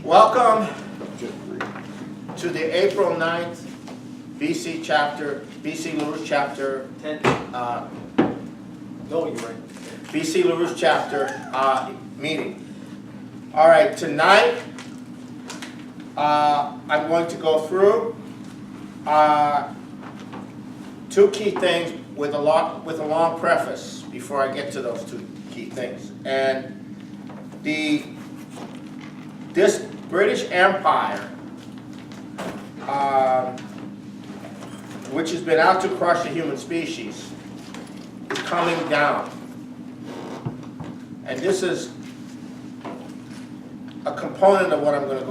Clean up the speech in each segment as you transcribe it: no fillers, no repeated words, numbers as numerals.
Welcome to the April 9th BC LaRouche chapter 10. No, you're right. BC LaRouche chapter meeting. All right, tonight I'm going to go through two key things with a long preface before I get to those two key things. And this British Empire, which has been out to crush the human species, is coming down. And this is a component of what I'm going to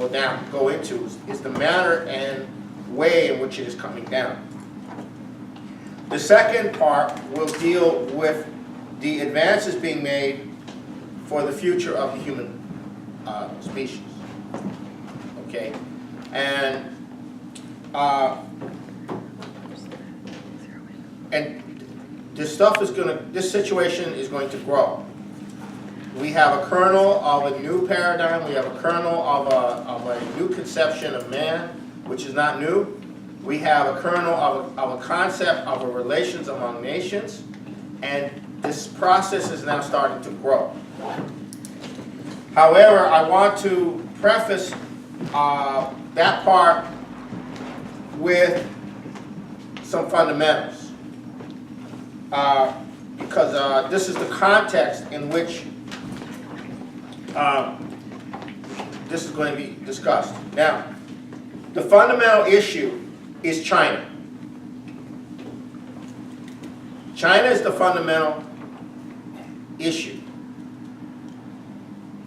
go into is the manner and way in which it is coming down. The second part will deal with the advances being made for the future of the human species. Okay, and this situation is going to grow. We have a kernel of a new paradigm. We have a kernel of a new conception of man, which is not new. We have a kernel of a concept of a relations among nations, and this process is now starting to grow. However, I want to preface that part with some fundamentals, because this is the context in which this is going to be discussed. Now, the fundamental issue is China. China is the fundamental issue.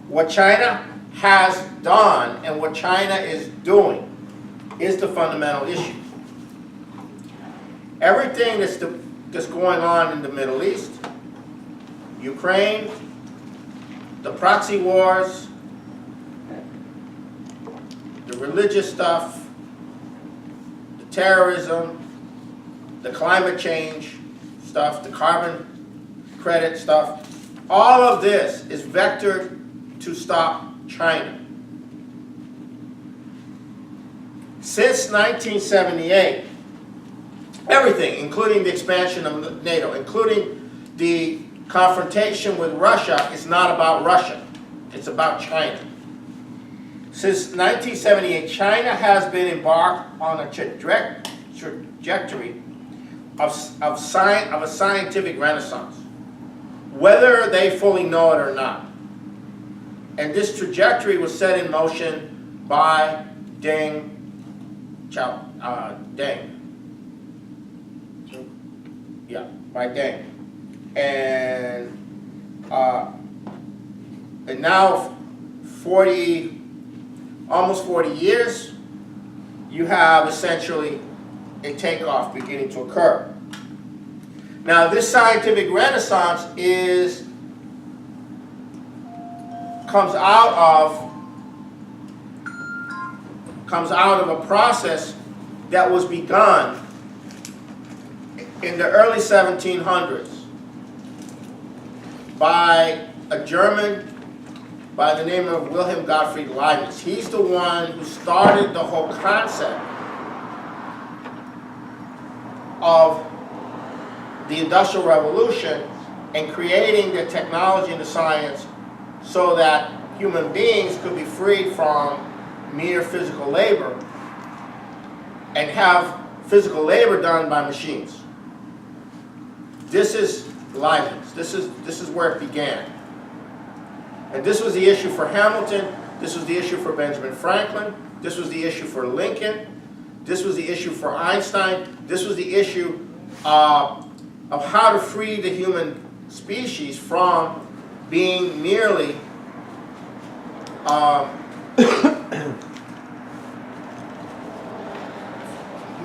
What China has done and what China is doing is the fundamental issue. Everything that's going on in the Middle East, Ukraine, the proxy wars, the religious stuff, the terrorism, the climate change stuff, the carbon credit stuff, all of this is vectored to stop China. Since 1978, everything, including the expansion of NATO, including the confrontation with Russia, is not about Russia. It's about China. Since 1978, China has been embarked on a trajectory of a scientific renaissance, whether they fully know it or not. And this trajectory was set in motion by Deng. Yeah, by Deng. And now almost 40 years, you have essentially a takeoff beginning to occur. Now, this scientific renaissance comes out of a process that was begun in the early 1700s by a German by the name of Wilhelm Gottfried Leibniz. He's the one who started the whole concept of the Industrial Revolution and creating the technology and the science so that human beings could be freed from mere physical labor and have physical labor done by machines. This is Leibniz. This is where it began. And this was the issue for Hamilton. This was the issue for Benjamin Franklin. This was the issue for Lincoln. This was the issue for Einstein. This was the issue of how to free the human species from being merely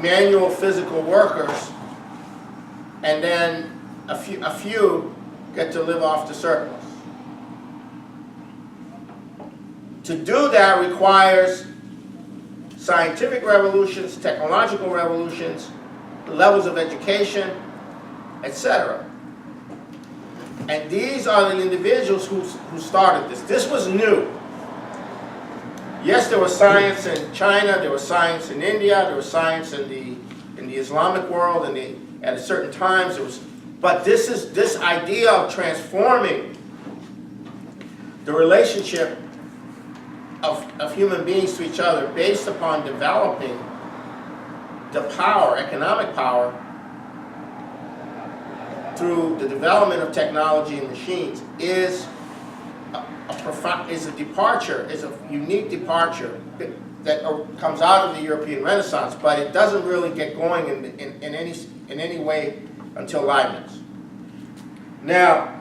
manual physical workers, and then a few get to live off the surplus. To do that requires scientific revolutions, technological revolutions, levels of education, etc. And these are the individuals who started this. This was new. Yes, there was science in China, there was science in India, there was science in the Islamic world, and at certain times there was. But this idea of transforming the relationship of human beings to each other based upon developing the power, economic power, through the development of technology and machines is a departure, is a unique departure that comes out of the European Renaissance, but it doesn't really get going in any way until Leibniz. Now,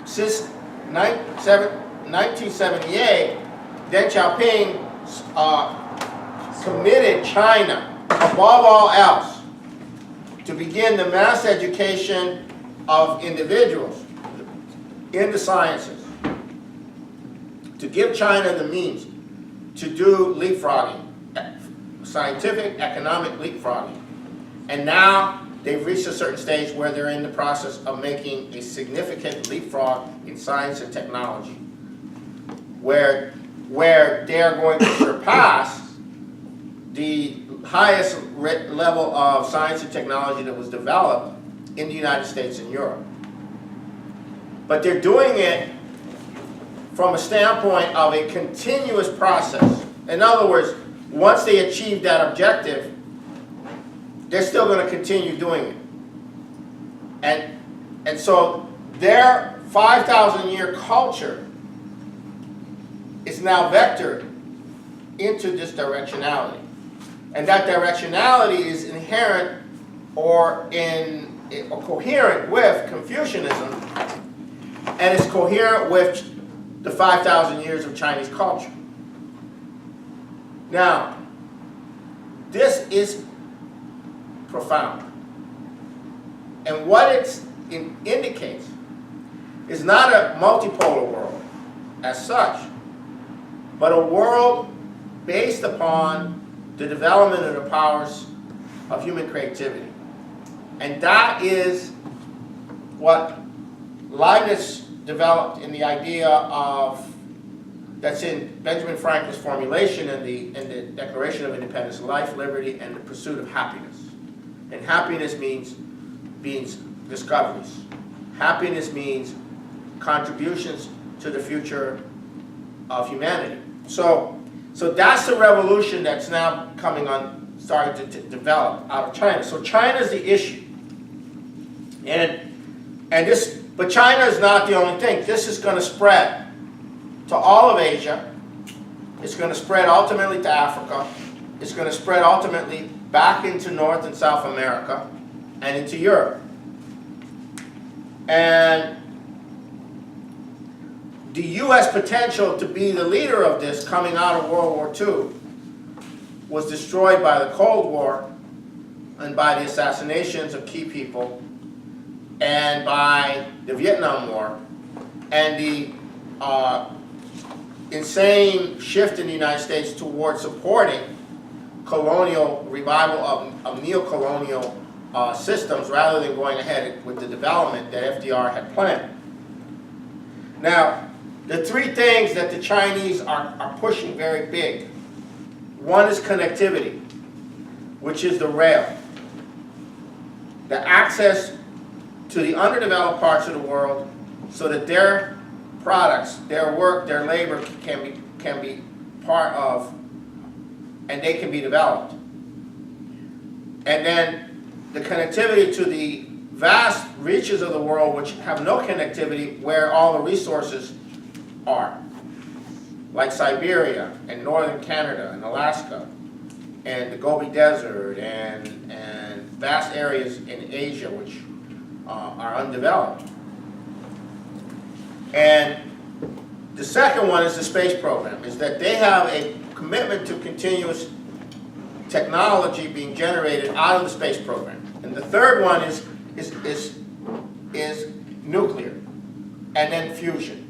since 1978, Deng Xiaoping committed China, above all else, to begin the mass education of individuals in the sciences, to give China the means to do leapfrogging, scientific, economic leapfrogging. And now they've reached a certain stage where they're in the process of making a significant leapfrog in science and technology, where they're going to surpass the highest level of science and technology that was developed in the United States and Europe. But they're doing it from a standpoint of a continuous process. In other words, once they achieve that objective, they're still going to continue doing it. And so their 5,000-year culture is now vectored into this directionality. And that directionality is inherent or coherent with Confucianism, and it's coherent with the 5,000 years of Chinese culture. Now, this is profound. And what it indicates is not a multipolar world as such, but a world based upon the development of the powers of human creativity. And that is what Leibniz developed in the idea of, that's in Benjamin Franklin's formulation in the Declaration of Independence: life, liberty, and the pursuit of happiness. And happiness means discoveries. Happiness means contributions to the future of humanity. So that's the revolution that's now starting to develop out of China. So China is the issue. But China is not the only thing. This is going to spread to all of Asia. It's going to spread ultimately to Africa. It's going to spread ultimately back into North and South America and into Europe. And the U.S. potential to be the leader of this coming out of World War II was destroyed by the Cold War and by the assassinations of key people and by the Vietnam War and the insane shift in the United States towards supporting colonial revival of neo-colonial systems rather than going ahead with the development that FDR had planned. Now, the three things that the Chinese are pushing very big. One is connectivity, which is the rail. The access to the underdeveloped parts of the world so that their products, their work, their labor can be part of, and they can be developed. And then the connectivity to the vast reaches of the world which have no connectivity, where all the resources are, like Siberia and northern Canada and Alaska and the Gobi Desert and vast areas in Asia which are undeveloped. And the second one is the space program, is that they have a commitment to continuous technology being generated out of the space program. And the third one is nuclear and then fusion.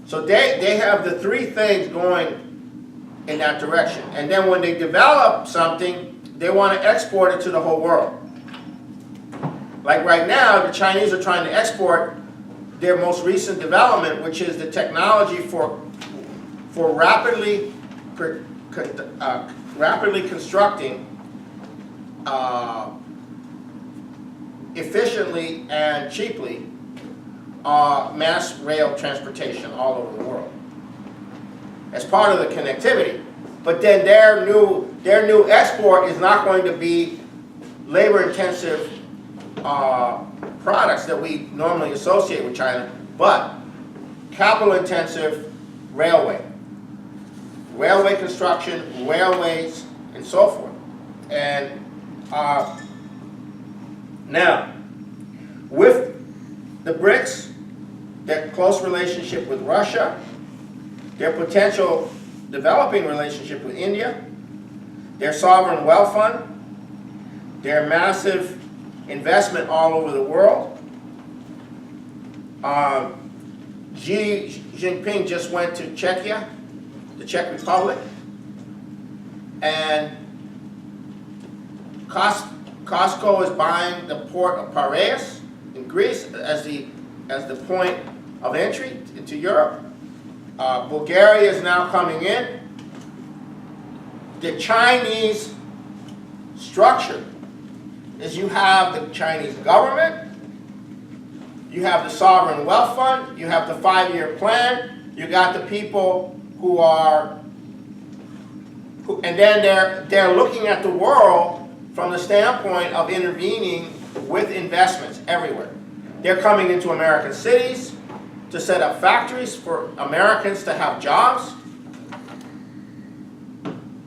So they have the three things going in that direction. And then when they develop something, they want to export it to the whole world. Like right now, the Chinese are trying to export their most recent development, which is the technology for rapidly rapidly constructing efficiently and cheaply mass rail transportation all over the world as part of the connectivity. But then their new export is not going to be labor-intensive products that we normally associate with China, but capital-intensive railway construction, railways, and so forth. And now, with the BRICS, their close relationship with Russia, their potential developing relationship with India, their sovereign wealth fund, their massive investment all over the world. Xi Jinping just went to Czechia, the Czech Republic, and Costco is buying the port of Piraeus in Greece as the point of entry into Europe. Bulgaria is now coming in. The Chinese structure is you have the Chinese government, you have the sovereign wealth fund, you have the 5-year plan, you got the people and then they're looking at the world from the standpoint of intervening with investments everywhere. They're coming into American cities to set up factories for Americans to have jobs.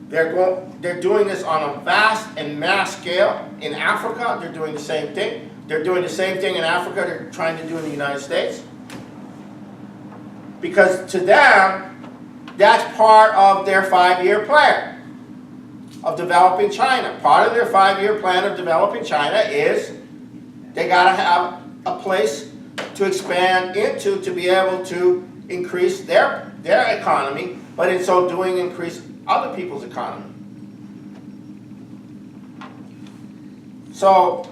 They're doing this on a vast and mass scale. In Africa, they're doing the same thing. They're doing the same thing in Africa they're trying to do in the United States. Because to them, that's part of their 5-year plan of developing China. Part of their 5-year plan of developing China is they got to have a place to expand into to be able to increase their economy, but in so doing increase other people's economy. So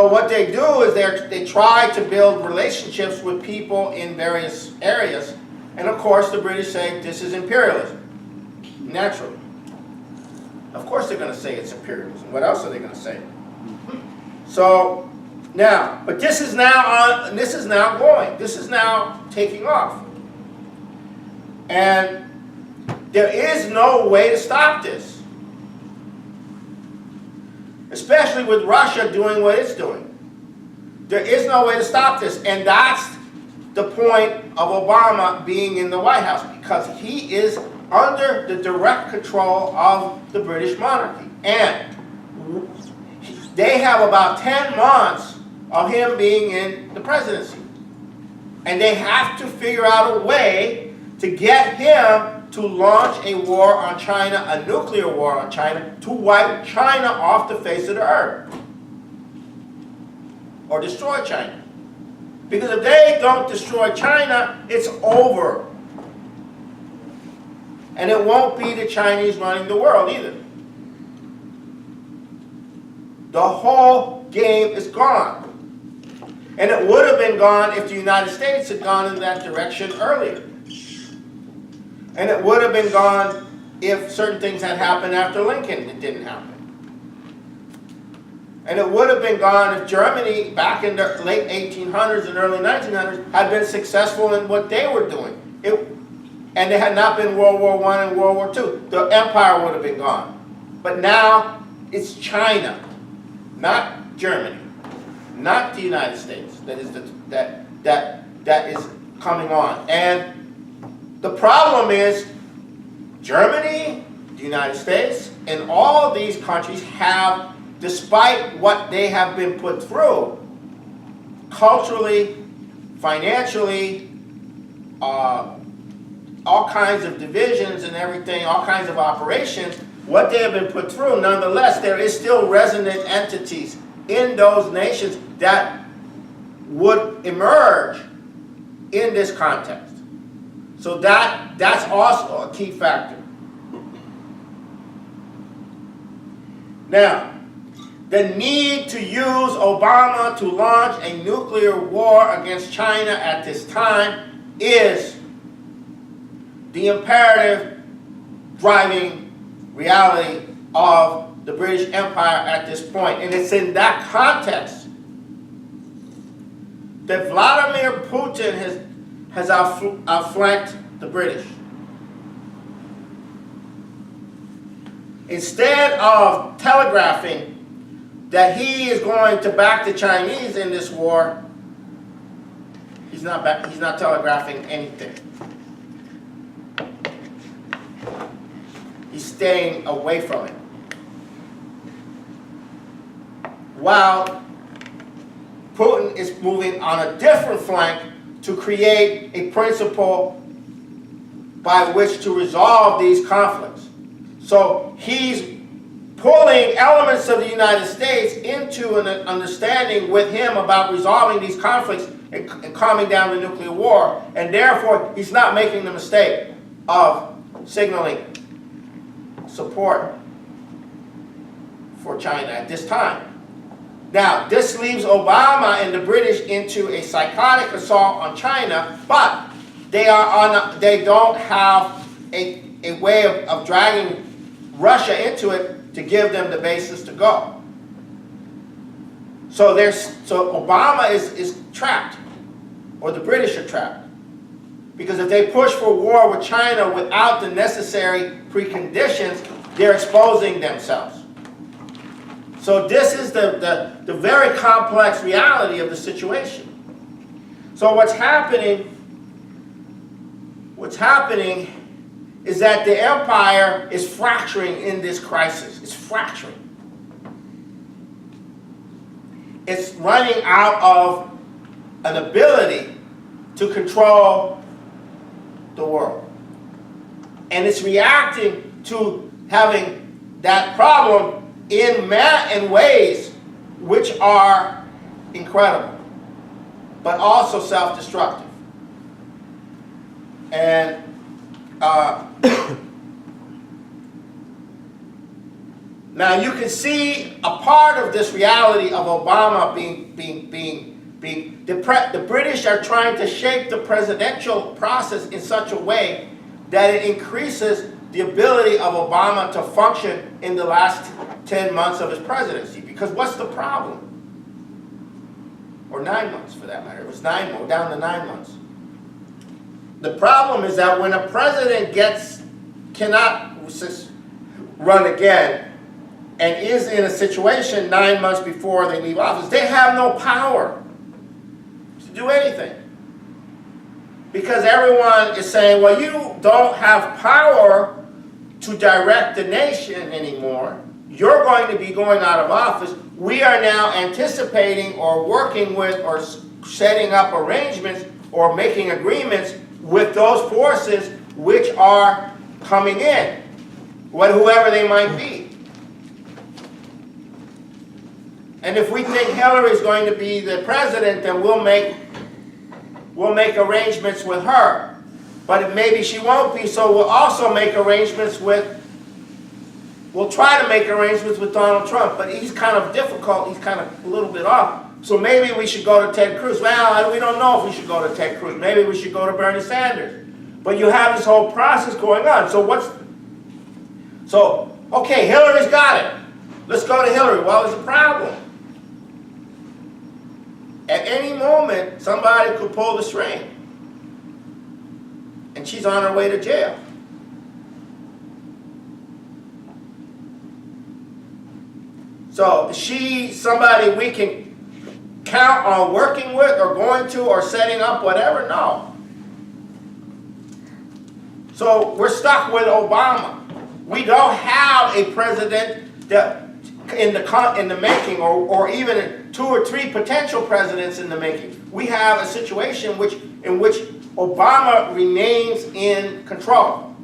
what they do is they try to build relationships with people in various areas, and of course the British say this is imperialism. Naturally. Of course they're going to say it's imperialism. What else are they going to say? So now, but this is now going. This is now taking off. And there is no way to stop this. Especially with Russia doing what it's doing. There is no way to stop this. And that's the point of Obama being in the White House, because he is under the direct control of the British monarchy. And they have about 10 months of him being in the presidency. And they have to figure out a way to get him to launch a war on China, a nuclear war on China, to wipe China off the face of the earth. Or destroy China. Because if they don't destroy China, it's over. And it won't be the Chinese running the world either. The whole game is gone. And it would have been gone if the United States had gone in that direction earlier. And it would have been gone if certain things had happened after Lincoln. It didn't happen. And it would have been gone if Germany, back in the late 1800s and early 1900s, had been successful in what they were doing. And there had not been World War I and World War II. The empire would have been gone. But now it's China, not Germany, not the United States that is coming on. And the problem is Germany, the United States, and all of these countries have, despite what they have been put through, culturally, financially, all kinds of divisions and everything, all kinds of operations, what they have been put through, nonetheless, there is still resonant entities in those nations that would emerge in this context. So that's also a key factor. Now, the need to use Obama to launch a nuclear war against China at this time is the imperative driving reality of the British Empire at this point. And it's in that context that Vladimir Putin has outflanked the British. Instead of telegraphing that he is going to back the Chinese in this war, he's not telegraphing anything. He's staying away from it. While Putin is moving on a different flank to create a principle by which to resolve these conflicts. So he's pulling elements of the United States into an understanding with him about resolving these conflicts and calming down the nuclear war. And therefore, he's not making the mistake of signaling support for China at this time. Now, this leaves Obama and the British into a psychotic assault on China, but they don't have a way of dragging Russia into it to give them the basis to go. So Obama is trapped, or the British are trapped. Because if they push for war with China without the necessary preconditions, they're exposing themselves. So this is the very complex reality of the situation. So what's happening is that the empire is fracturing in this crisis. It's fracturing. It's running out of an ability to control the world. And it's reacting to having that problem in ways which are incredible, but also self-destructive. And now you can see a part of this reality of Obama the British are trying to shape the presidential process in such a way that it increases the ability of Obama to function in the last 10 months of his presidency. Because what's the problem? Or 9 months for that matter. It was down to 9 months. The problem is that when a president cannot run again and is in a situation 9 months before they leave office, they have no power to do anything. Because everyone is saying, well, you don't have power to direct the nation anymore. You're going to be going out of office. We are now anticipating or working with or setting up arrangements or making agreements with those forces which are coming in, whoever they might be. And if we think Hillary is going to be the president, then we'll make arrangements with her. But maybe she won't be, so we'll also make arrangements we'll try to make arrangements with Donald Trump, but he's kind of difficult, he's kind of a little bit off. So maybe we should go to Ted Cruz. Well, we don't know if we should go to Ted Cruz. Maybe we should go to Bernie Sanders. But you have this whole process going on. So okay, Hillary's got it. Let's go to Hillary. Well, there's a problem. At any moment, somebody could pull the string. And she's on her way to jail. So is she somebody we can count on working with or going to or setting up whatever? No. So we're stuck with Obama. We don't have a president that in the making, or even 2 or 3 potential presidents in the making. We have a situation in which Obama remains in control.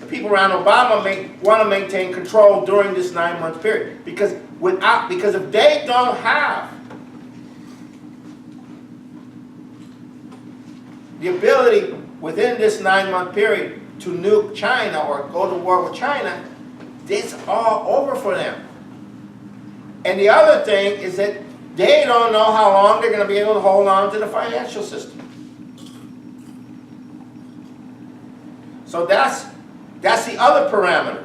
The people around Obama want to maintain control during this 9-month period because if they don't have the ability within this 9-month period to nuke China or go to war with China, it's all over for them. And the other thing is that they don't know how long they're going to be able to hold on to the financial system. So that's the other parameter.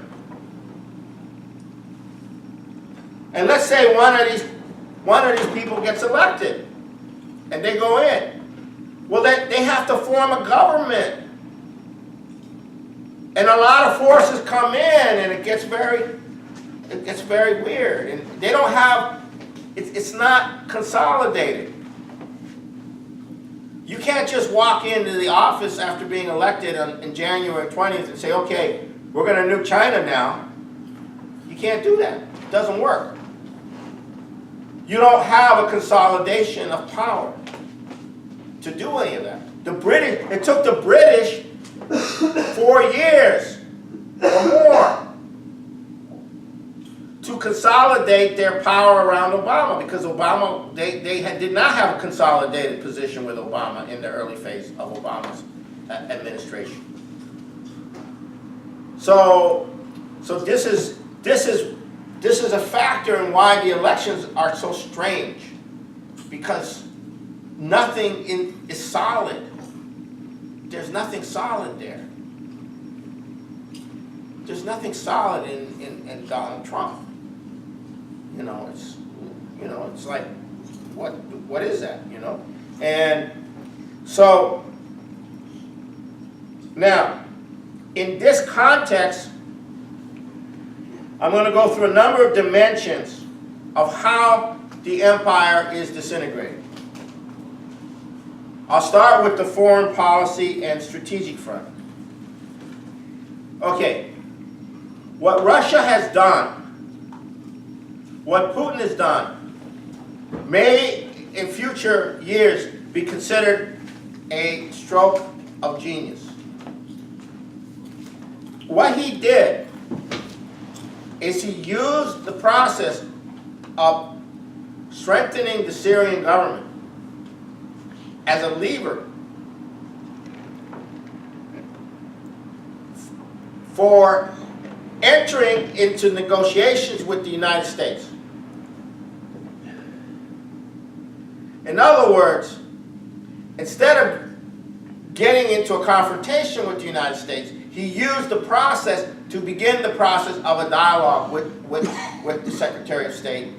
And let's say one of these people gets elected, and they go in. Well, they have to form a government. And a lot of forces come in, and it gets very weird. And they don't have, it's not consolidated. You can't just walk into the office after being elected in January 20th and say, okay, we're going to nuke China now. You can't do that. It doesn't work. You don't have a consolidation of power to do any of that. It took the British 4 years or more to consolidate their power around Obama, because Obama, they did not have a consolidated position with Obama in the early phase of Obama's administration. So this is a factor in why the elections are so strange, because nothing is solid. There's nothing solid there. There's nothing solid in Donald Trump. It's like, what is that, And so, now, in this context, I'm going to go through a number of dimensions of how the empire is disintegrating. I'll start with the foreign policy and strategic front. Okay, what Russia has done, what Putin has done, may in future years be considered a stroke of genius. What he did is he used the process of strengthening the Syrian government as a lever for entering into negotiations with the United States. In other words, instead of getting into a confrontation with the United States, he used the process to begin the process of a dialogue with the Secretary of State.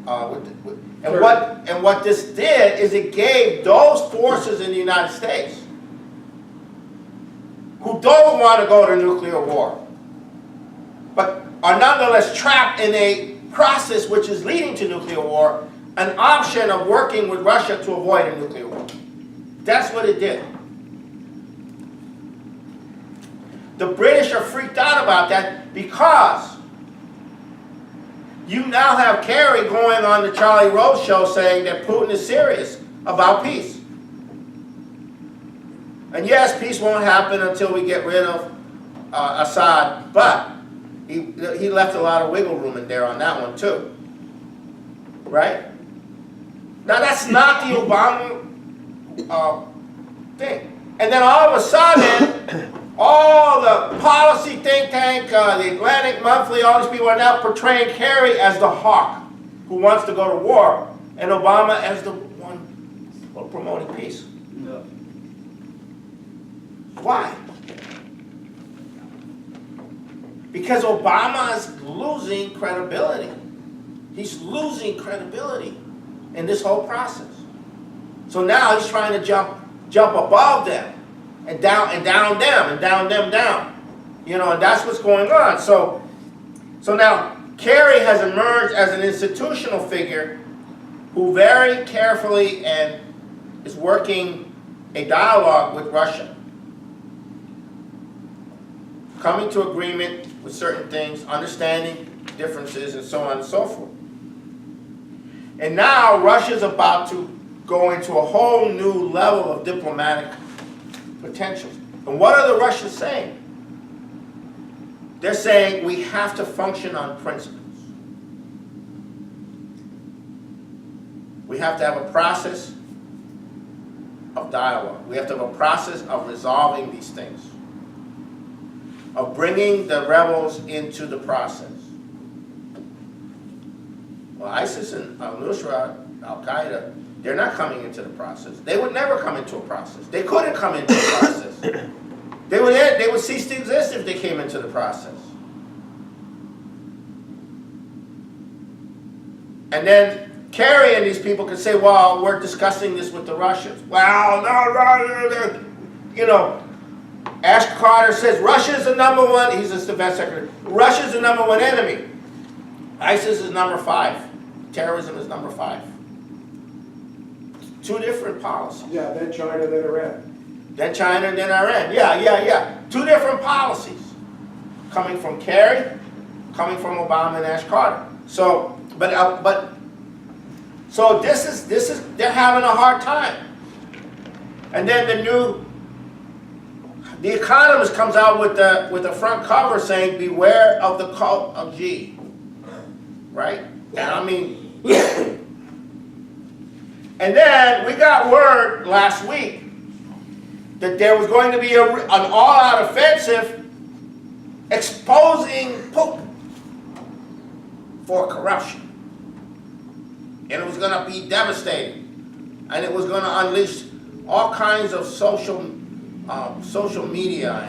And what this did is it gave those forces in the United States who don't want to go to nuclear war, but are nonetheless trapped in a process which is leading to nuclear war, an option of working with Russia to avoid a nuclear war. That's what it did. The British are freaked out about that because you now have Kerry going on the Charlie Rose show saying that Putin is serious about peace. And yes, peace won't happen until we get rid of Assad, but he left a lot of wiggle room in there on that one too. Right? Now that's not the Obama thing. And then all of a sudden, all the policy think tank, the Atlantic Monthly, all these people are now portraying Kerry as the hawk who wants to go to war, and Obama as the one promoting peace. No. Why? Because Obama is losing credibility. He's losing credibility in this whole process. So now he's trying to jump above them and down them and down them down. And that's what's going on. So now Kerry has emerged as an institutional figure who very carefully and is working a dialogue with Russia, coming to agreement with certain things, understanding differences, and so on and so forth. And now Russia's about to go into a whole new level of diplomatic potential. And what are the Russians saying? They're saying we have to function on principles. We have to have a process of dialogue. We have to have a process of resolving these things, of bringing the rebels into the process. Well, ISIS and al-Nusra, Al-Qaeda, they're not coming into the process. They would never come into a process. They couldn't come into the process. They would cease to exist if they came into the process. And then Kerry and these people could say, well, we're discussing this with the Russians. Well, no, you know, Ash Carter says Russia's the #1, he's the defense secretary, Russia's the #1 enemy. ISIS is #5. Terrorism is #5. Two different policies. Yeah, then China, then Iran. Then China, and then Iran. Yeah. Two different policies. Coming from Kerry, coming from Obama and Ash Carter. So, so this is, they're having a hard time. And then The Economist comes out with the front cover saying, beware of the cult of G. Right? And I mean, and then we got word last week that there was going to be an all-out offensive exposing Putin for corruption. And it was going to be devastating. And it was going to unleash all kinds of social media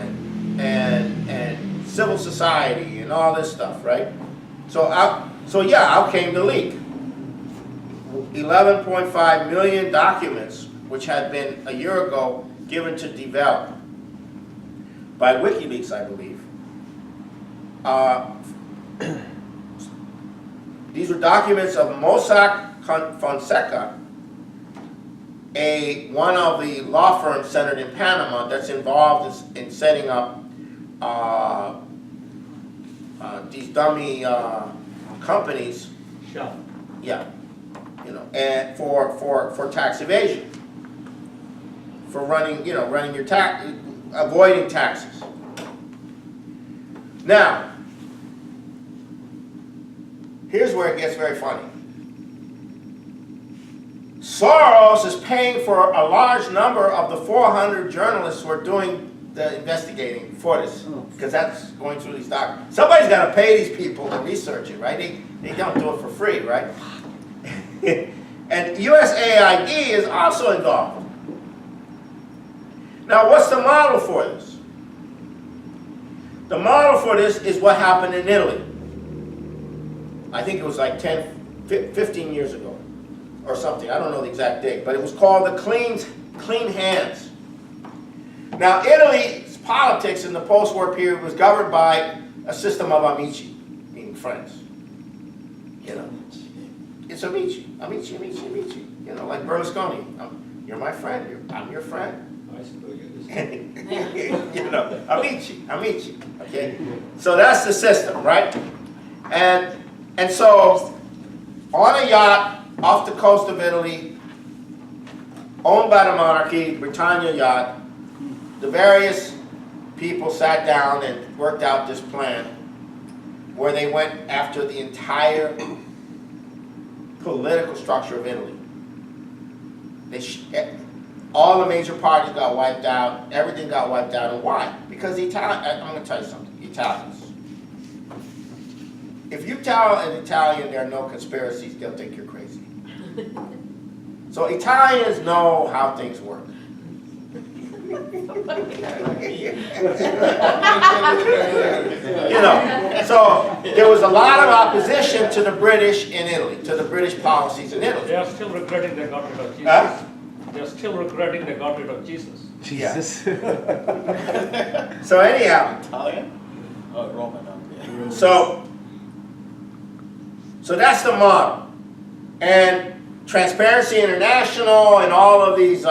and civil society and all this stuff, right? So out came the leak. 11.5 million documents, which had been a year ago given to develop by WikiLeaks, I believe. These were documents of Mossack Fonseca, one of the law firms centered in Panama that's involved in setting up these dummy companies. Sure. Yeah, you know, and for tax evasion, for running your avoiding taxes. Now, here's where it gets very funny. Soros is paying for a large number of the 400 journalists who are doing the investigating for this, because that's going through these documents. Somebody's got to pay these people to research it, right? They don't do it for free, right? And USAID is also involved. Now, what's the model for this? The model for this is what happened in Italy. I think it was like 15 years ago or something. I don't know the exact date, but it was called the Clean Hands. Now, Italy's politics in the post-war period was governed by a system of amici, meaning friends. You know, it's amici. You know, like Berlusconi. You're my friend. I'm your friend. You know, amici. Okay, so that's the system, right? And so, on a yacht off the coast of Italy, owned by the monarchy, Britannia yacht, the various people sat down and worked out this plan where they went after the entire political structure of Italy. All the major parties got wiped out, everything got wiped out, and why? Because I'm going to tell you something, Italians. If you tell an Italian there are no conspiracies, they'll think you're crazy. So Italians know how things work. You know, so there was a lot of opposition to the British in Italy, to the British policies in Italy. They are still regretting they got rid of Jesus. They are still regretting they got rid of Jesus. Jesus. Yeah. So anyhow. Italian? Oh, Roman. Yeah. So that's the model. And Transparency International and all of these,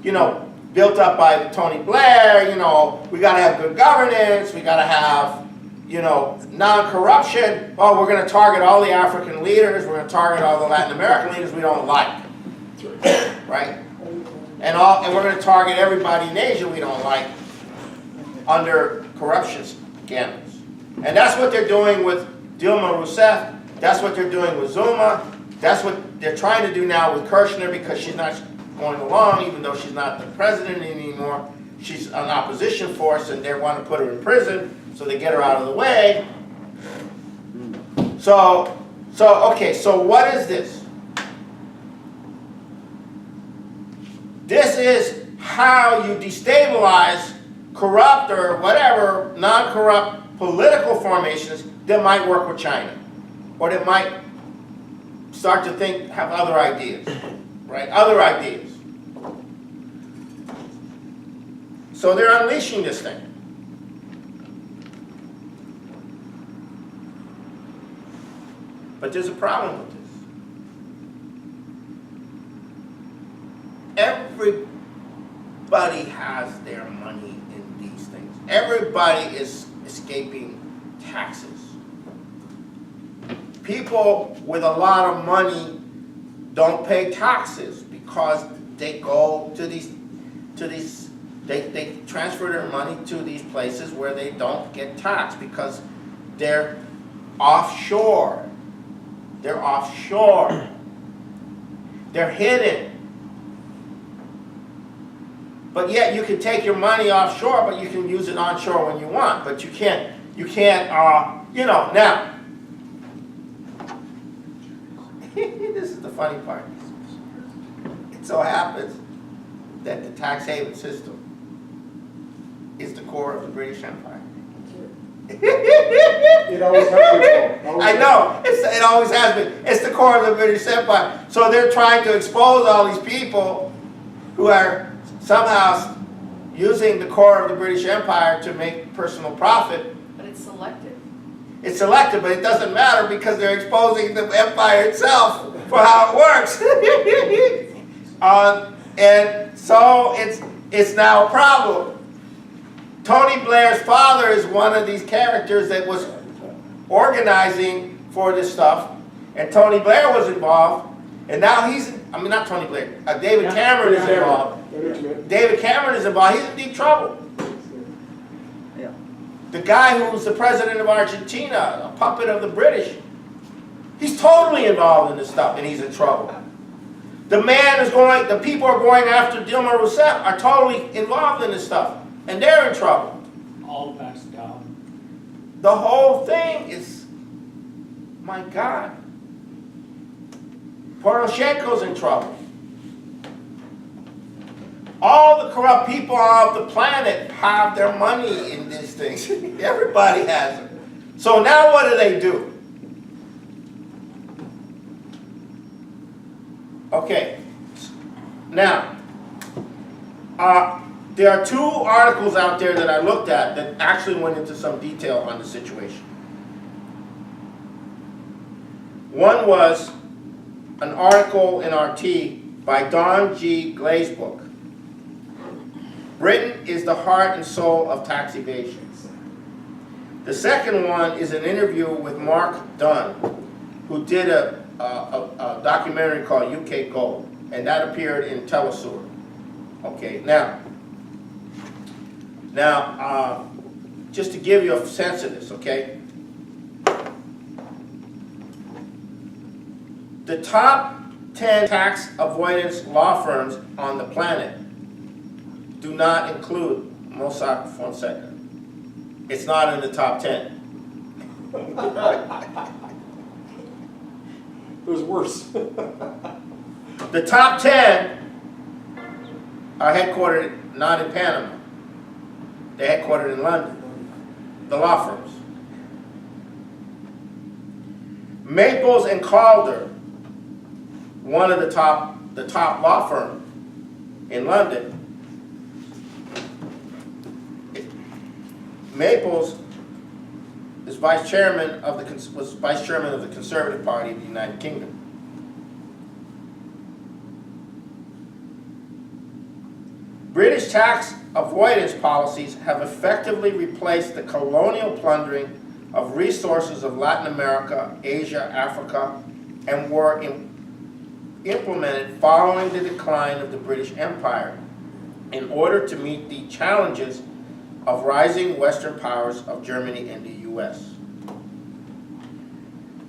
you know, built up by Tony Blair, you know, we got to have good governance, we got to have, you know, non-corruption. Oh, we're going to target all the African leaders, we're going to target all the Latin American leaders we don't like, right? And we're going to target everybody in Asia we don't like under corruption scandals. And that's what they're doing with Dilma Rousseff, that's what they're doing with Zuma, that's what they're trying to do now with Kirchner because she's not going along, even though she's not the president anymore. She's an opposition force and they want to put her in prison, so they get her out of the way. So So, okay, so what is this? This is how you destabilize corrupt or whatever non-corrupt political formations that might work with China, or that might start to have other ideas, right? Other ideas. So they're unleashing this thing. But there's a problem with this. Everybody has their money in these things. Everybody is escaping taxes. People with a lot of money don't pay taxes because they go to they transfer their money to these places where they don't get taxed because they're offshore. They're offshore. They're hidden. But yet you can take your money offshore, but you can use it onshore when you want. But you can't, now. This is the funny part. It so happens that the tax haven system is the core of the British Empire. It always has been. I know, it always has been. It's the core of the British Empire. So they're trying to expose all these people who are somehow using the core of the British Empire to make personal profit. But it's selective. It's selective, but it doesn't matter because they're exposing the empire itself for how it works. And so it's now a problem. Tony Blair's father is one of these characters that was organizing for this stuff, and Tony Blair was involved, and now not Tony Blair, David Cameron is involved. David Cameron is involved. He's in deep trouble. Yeah. The guy who was the president of Argentina, a puppet of the British, he's totally involved in this stuff, and he's in trouble. The people are going after Dilma Rousseff are totally involved in this stuff, and they're in trouble. All backs down. The whole thing is, my God. Poroshenko's in trouble. All the corrupt people of the planet have their money in these things. Everybody has it. So now what do? Okay. Now, there are two articles out there that I looked at that actually went into some detail on the situation. One was an article in RT by Don G. Glazebrook. Britain is the heart and soul of tax evasion. The second one is an interview with Mark Dunn, who did a documentary called UK Gold, and that appeared in Telesur. Okay, now, just to give you a sense of this, okay? The top 10 tax avoidance law firms on the planet do not include Mossack Fonseca. It's not in the top 10. It was worse. The top 10 are headquartered not in Panama. They're headquartered in London. The law firms. Maples and Calder, one of the top law firm in London. Maples is was vice chairman of the Conservative Party of the United Kingdom. British tax avoidance policies have effectively replaced the colonial plundering of resources of Latin America, Asia, Africa, and were implemented following the decline of the British Empire in order to meet the challenges of rising Western powers of Germany and the US.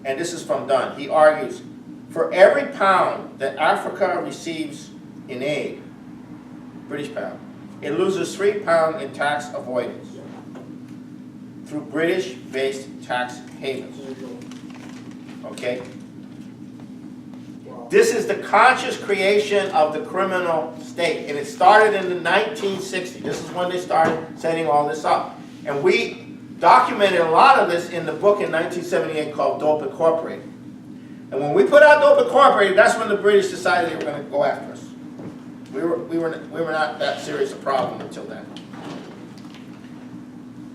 And this is from Dunn. He argues, for every pound that Africa receives in aid, British pound, it loses £3 in tax avoidance through British-based tax havens. Okay? This is the conscious creation of the criminal state, and it started in the 1960s. This is when they started setting all this up. And we documented a lot of this in the book in 1978 called Dope Incorporated. And when we put out Dope Incorporated, that's when the British decided they were going to go after us. We were not that serious a problem until then.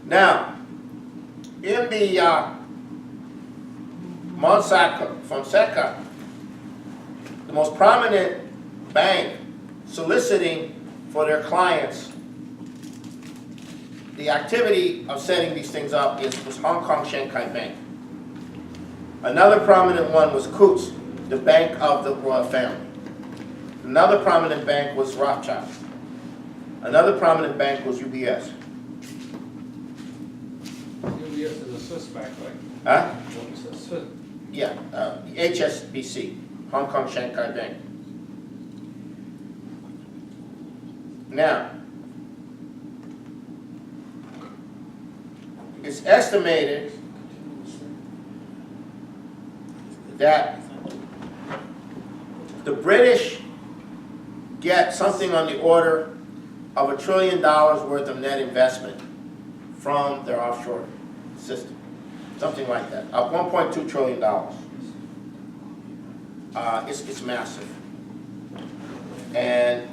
Now, in the Mossack Fonseca, the most prominent bank soliciting for their clients the activity of setting these things up was Hong Kong Shanghai Bank. Another prominent one was Coots, the bank of the royal family. Another prominent bank was Rothschild. Another prominent bank was UBS. UBS is a Swiss bank, right? Huh? It's a Swiss. Yeah, HSBC, Hong Kong Shanghai Bank. Now, it's estimated that the British get something on the order of $1 trillion worth of net investment from their offshore system. Something like that, $1.2 trillion. It's massive. And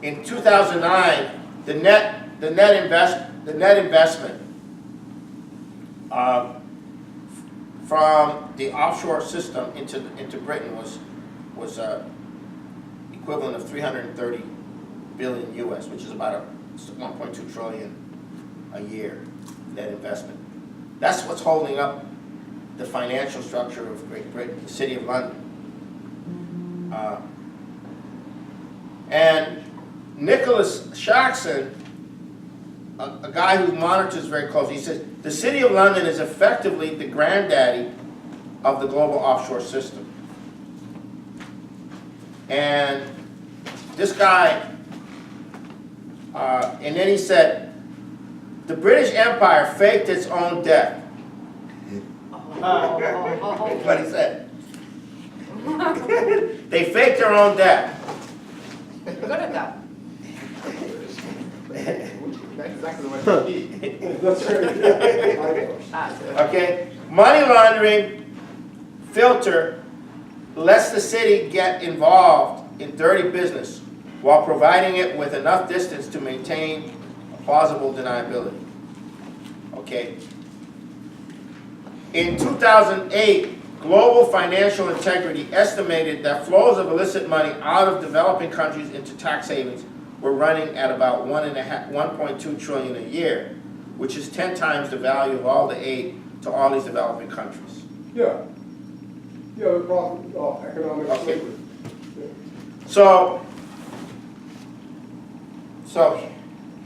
in 2009, the net investment from the offshore system into Britain was equivalent of 330 billion US, which is about 1.2 trillion a year net investment. That's what's holding up the financial structure of Great Britain, the City of London. And Nicholas Shaxson, a guy who monitors very closely, he says, the City of London is effectively the granddaddy of the global offshore system. And this guy, and then he said, the British Empire faked its own death. That's what he said. They faked their own death. Good at that. That's exactly what you need. That's right. Okay? Money laundering filter lets the city get involved in dirty business while providing it with enough distance to maintain a plausible deniability. Okay? In 2008, Global Financial Integrity estimated that flows of illicit money out of developing countries into tax havens were running at about 1.2 trillion a year, which is 10 times the value of all the aid to all these developing countries. Yeah. Yeah, the profit, economic Okay. slavery. Yeah. So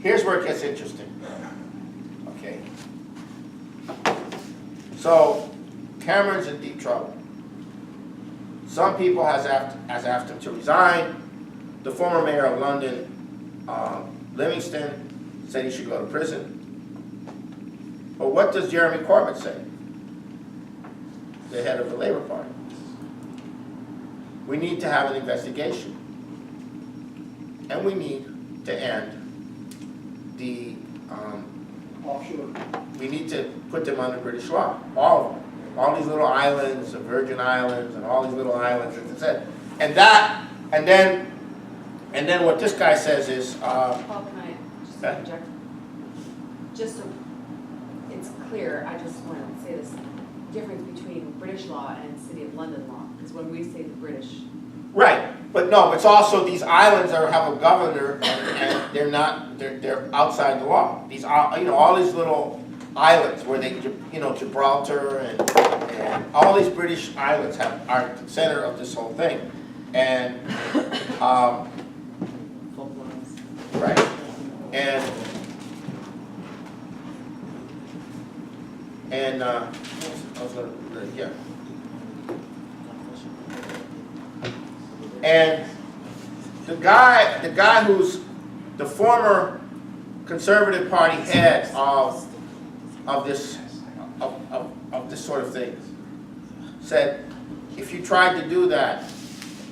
here's where it gets interesting. Okay. So Cameron's in deep trouble. Some people has asked him to resign. The former mayor of London, Livingston, said he should go to prison. But what does Jeremy Corbyn say? The head of the Labour Party. We need to have an investigation. And we need to end the, Offshore. we need to put them under British law, all of them. All these little islands, the Virgin Islands, and all these little islands, as I said. And then what this guy says is, Paul, can I just Okay. interject? Just so it's clear, I just want to say this difference between British law and City of London law. Because when we say the British, right, but no, it's also these islands that have a governor, and they're not, they're outside the law. These are, all these little islands where they, Gibraltar and all these British islands are the center of this whole thing. And, right, and I was gonna, yeah. And the guy who's the former Conservative Party head of of this sort of thing, said if you tried to do that,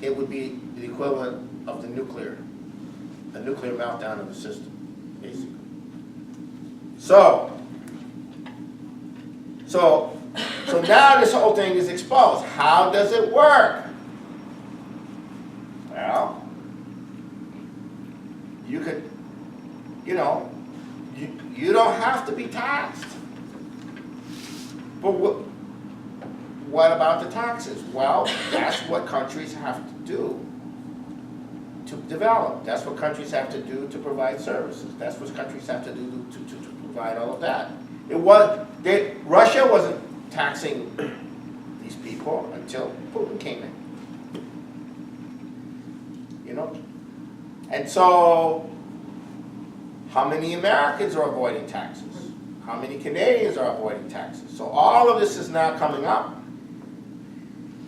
it would be the equivalent of the nuclear meltdown of the system, basically. So now this whole thing is exposed. How does it work? Well, you could, you don't have to be taxed. But what about the taxes? Well, that's what countries have to do to develop. That's what countries have to do to provide services. That's what countries have to do to provide all of that. Russia wasn't taxing these people until Putin came in. And so, how many Americans are avoiding taxes? How many Canadians are avoiding taxes? So all of this is now coming up.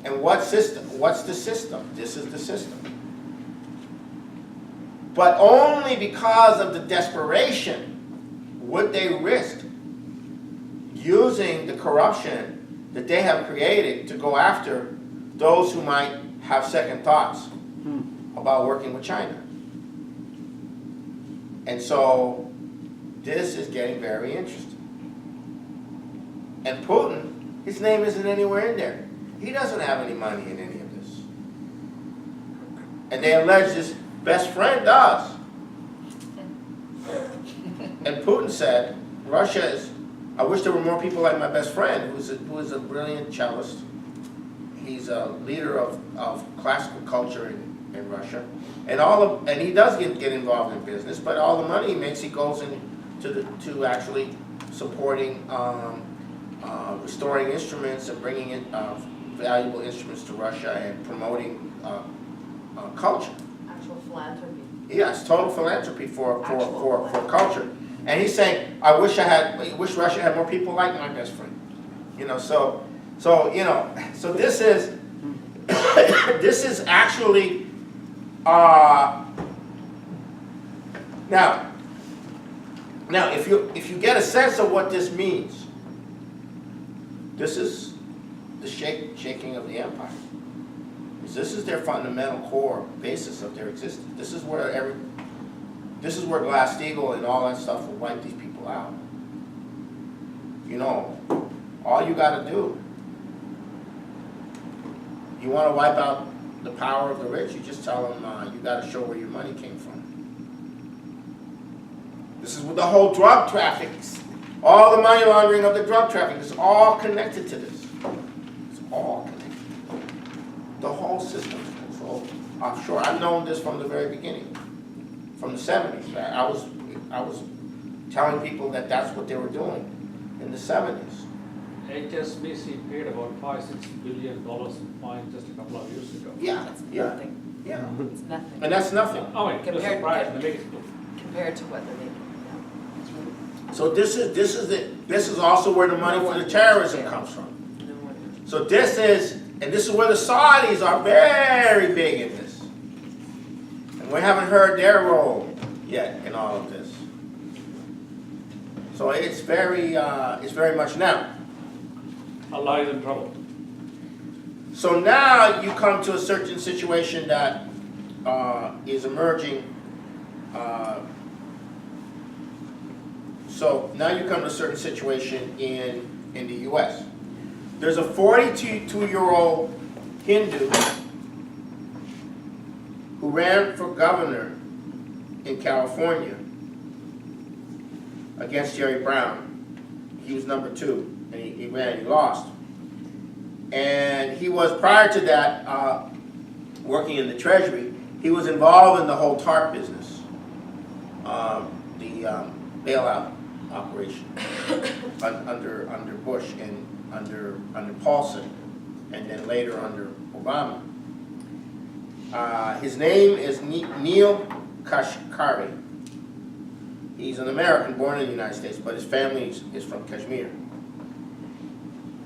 And what's the system? This is the system. But only because of the desperation would they risk using the corruption that they have created to go after those who might have second thoughts about working with China. And so this is getting very interesting. And Putin, his name isn't anywhere in there. He doesn't have any money in any of this. And they allege his best friend does. And Putin said, Russia is, I wish there were more people like my best friend, who is a brilliant cellist. He's a leader of classical culture in Russia. And he does get involved in business, but all the money he makes, he goes to actually supporting restoring instruments and bringing in valuable instruments to Russia and promoting culture. Actual philanthropy. Yes, total philanthropy for culture. And he's saying, I wish Russia had more people like my best friend. So this is this is actually now if you get a sense of what this means, this is the shaking of the empire. This is their fundamental core basis of their existence. This is where Glass-Steagall and all that stuff will wipe these people out. All you got to do, you want to wipe out the power of the rich, you just tell them you got to show where your money came from. This is with the whole drug traffic, all the money laundering of the drug traffic is all connected to this. It's all connected. The whole system is controlled offshore. I've known this from the very beginning, from the 70s. I was telling people that that's what they were doing in the 70s. HSBC paid about $5-6 billion in fines just a couple of years ago. Yeah, It's yeah, nothing. yeah. It's nothing. And that's nothing. Oh, wait, the Compared- surprise, the biggest. Compared to what they're making. So this is also where the money for the terrorism comes from. No more. So this is where the Saudis are very big in this. And we haven't heard their role yet in all of this. So it's very much now. Allah is in trouble. So now you come to a certain situation that is emerging. So now you come to a certain situation in the U.S. There's a 42-year-old Hindu who ran for governor in California against Jerry Brown. He was number 2, and he ran, he lost. And he was, prior to that, working in the Treasury, he was involved in the whole TARP business, the bailout operation under Bush and under Paulson, and then later under Obama. His name is Neil Kashkari. He's an American born in the United States, but his family is from Kashmir.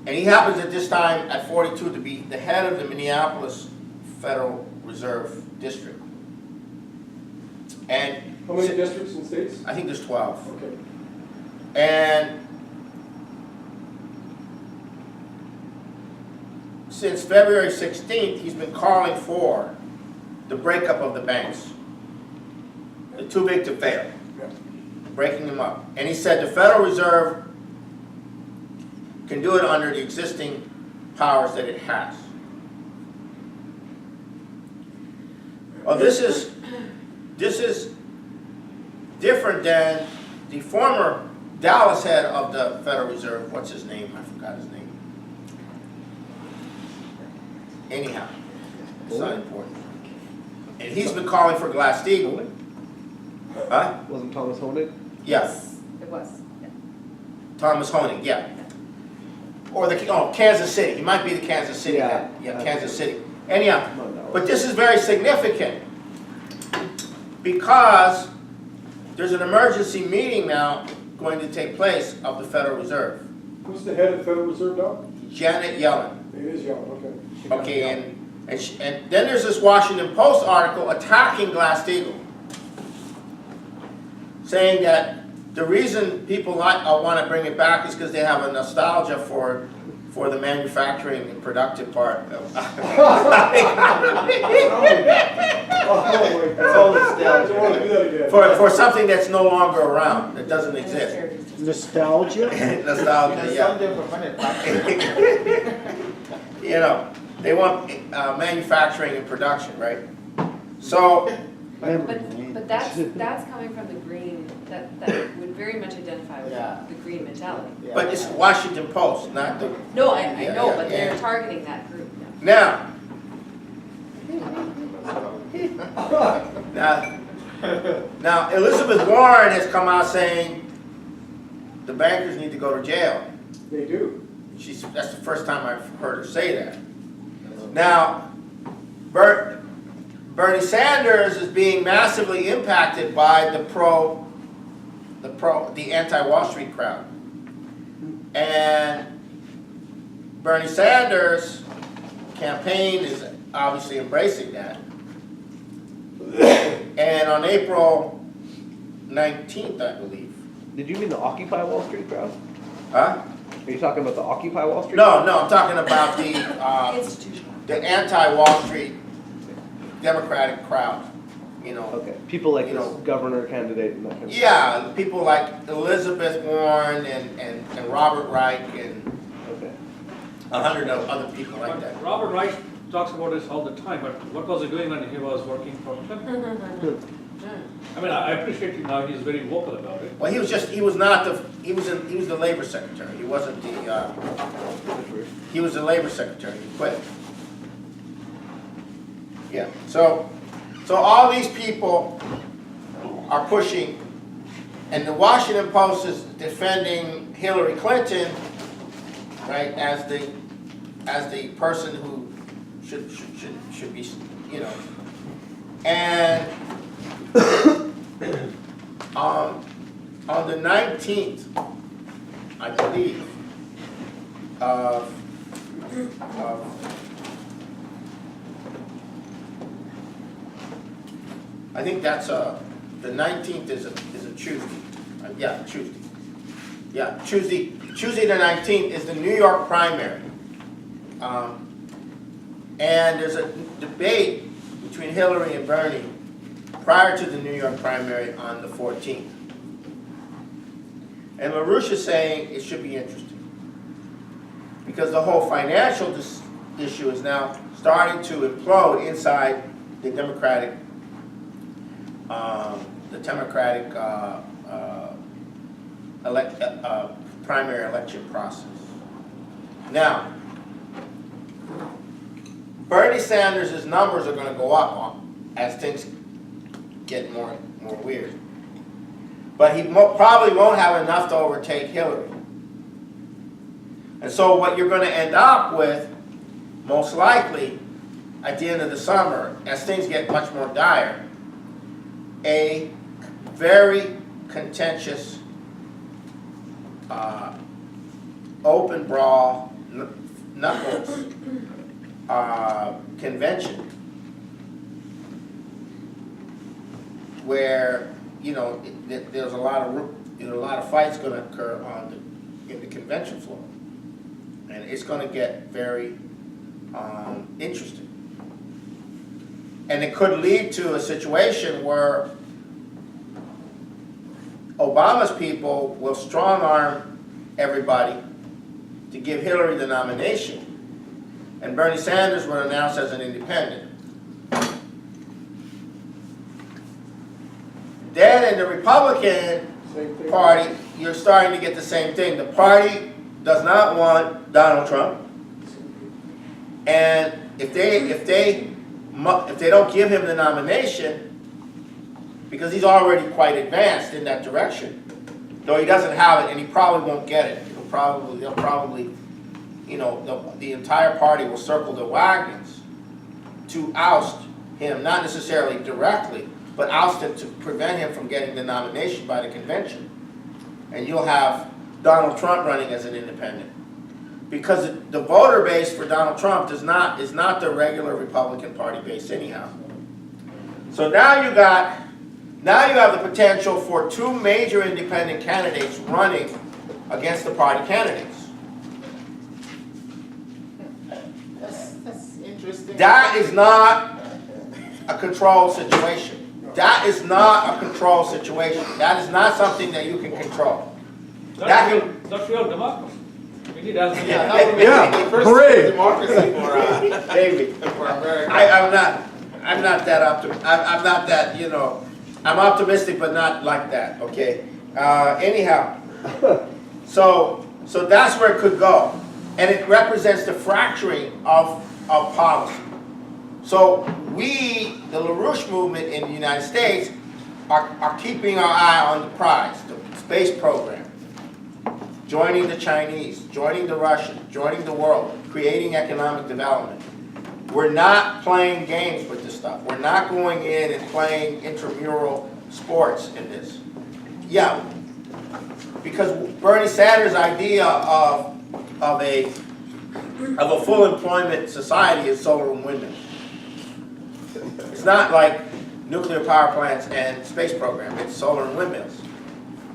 And he happens at this time, at 42, to be the head of the Minneapolis Federal Reserve District. And How many districts and states? I think there's 12. Okay. And since February 16th, he's been calling for the breakup of the banks. They're too big to fail. Breaking them up. And he said the Federal Reserve can do it under the existing powers that it has. Oh, this is different than the former Dallas head of the Federal Reserve. What's his name? I forgot his name. Anyhow, it's not important. And he's been calling for Glass-Steagall. Huh? Wasn't Thomas Honig? Yes, It was, yeah. Thomas Honig, yeah. Or Kansas City. He might be the Kansas City guy. Yeah, Kansas City. Anyhow, but this is very significant because there's an emergency meeting now going to take place of the Federal Reserve. Who's the head of the Federal Reserve now? Janet Yellen. It is Yellen, okay. Okay, and then there's this Washington Post article attacking Glass-Steagall, saying that the reason people want to bring it back is because they have a nostalgia for the manufacturing and productive part of for something that's no longer around, that doesn't exist. Nostalgia? Nostalgia, yeah. You know, they want manufacturing and production, right? So, But that's coming from the green, that would very much identify with Yeah. the green mentality. but it's Washington Post, not the. No, I Yeah, know, yeah, but they're yeah. targeting that group, yeah. Now, Elizabeth Warren has come out saying the bankers need to go to jail. They do. That's the first time I've heard her say that. Now, Bernie Sanders is being massively impacted by the anti-Wall Street crowd. And Bernie Sanders' campaign is obviously embracing that. And on April 19th, I believe. Did you mean the Occupy Wall Street crowd? Huh? Are you talking about the Occupy Wall Street? No, I'm talking about Institutional. the anti-Wall Street Democratic crowd, you know. Okay. People like You this know. governor candidate and that kind of Yeah, people like Elizabeth Warren and Robert Reich and Okay. 100 other people like that. But Robert Reich talks about this all the time, but what was he doing when he was working for Clinton? I mean, I appreciate him now, he's very vocal about it. Well, he was the labor secretary. He wasn't the, he was the labor secretary. He quit. Yeah, so all these people are pushing, and the Washington Post is defending Hillary Clinton, right, as the person who should be, you know, and on the 19th, I believe, I think that's the 19th is a Tuesday. Yeah, Tuesday. Yeah, Tuesday the 19th is the New York primary. And there's a debate between Hillary and Bernie prior to the New York primary on the 14th. And LaRouche is saying it should be interesting because the whole financial issue is now starting to implode inside the Democratic primary election process. Now, Bernie Sanders' numbers are going to go up as things get more weird. But he probably won't have enough to overtake Hillary. And so what you're going to end up with, most likely, at the end of the summer, as things get much more dire, a very contentious, open brawl, knuckles convention, where there's a lot of fights going to occur in the convention floor, and it's going to get very interested. And it could lead to a situation where Obama's people will strong-arm everybody to give Hillary the nomination, and Bernie Sanders will announce as an independent. Then in the Republican Same thing. Party, you're starting to get the same thing. The party does not want Donald Trump, and if they don't give him the nomination, because he's already quite advanced in that direction, though he doesn't have it, and he probably won't get it. They'll probably, you know, the entire party will circle the wagons to oust him, not necessarily directly, but oust him to prevent him from getting the nomination by the convention. And you'll have Donald Trump running as an independent. Because the voter base for Donald Trump is not the regular Republican Party base anyhow. So now you have the potential for two major independent candidates running against the party candidates. That's interesting. That is not a controlled situation. That is not a controlled situation. That is not something that you can control. That's real democracy. We need as many. Yeah, that would be Yeah, the first hooray. democracy for David, for America. I'm not that I'm not that, you know, I'm optimistic, but not like that, okay? Anyhow, so that's where it could go. And it represents the fracturing of policy. So we, the LaRouche movement in the United States, are keeping our eye on the prize, the space program. Joining the Chinese, joining the Russians, joining the world, creating economic development. We're not playing games with this stuff. We're not going in and playing intramural sports in this. Yeah, because Bernie Sanders' idea of a full employment society is solar and windmills. It's not like nuclear power plants and space program. It's solar and windmills.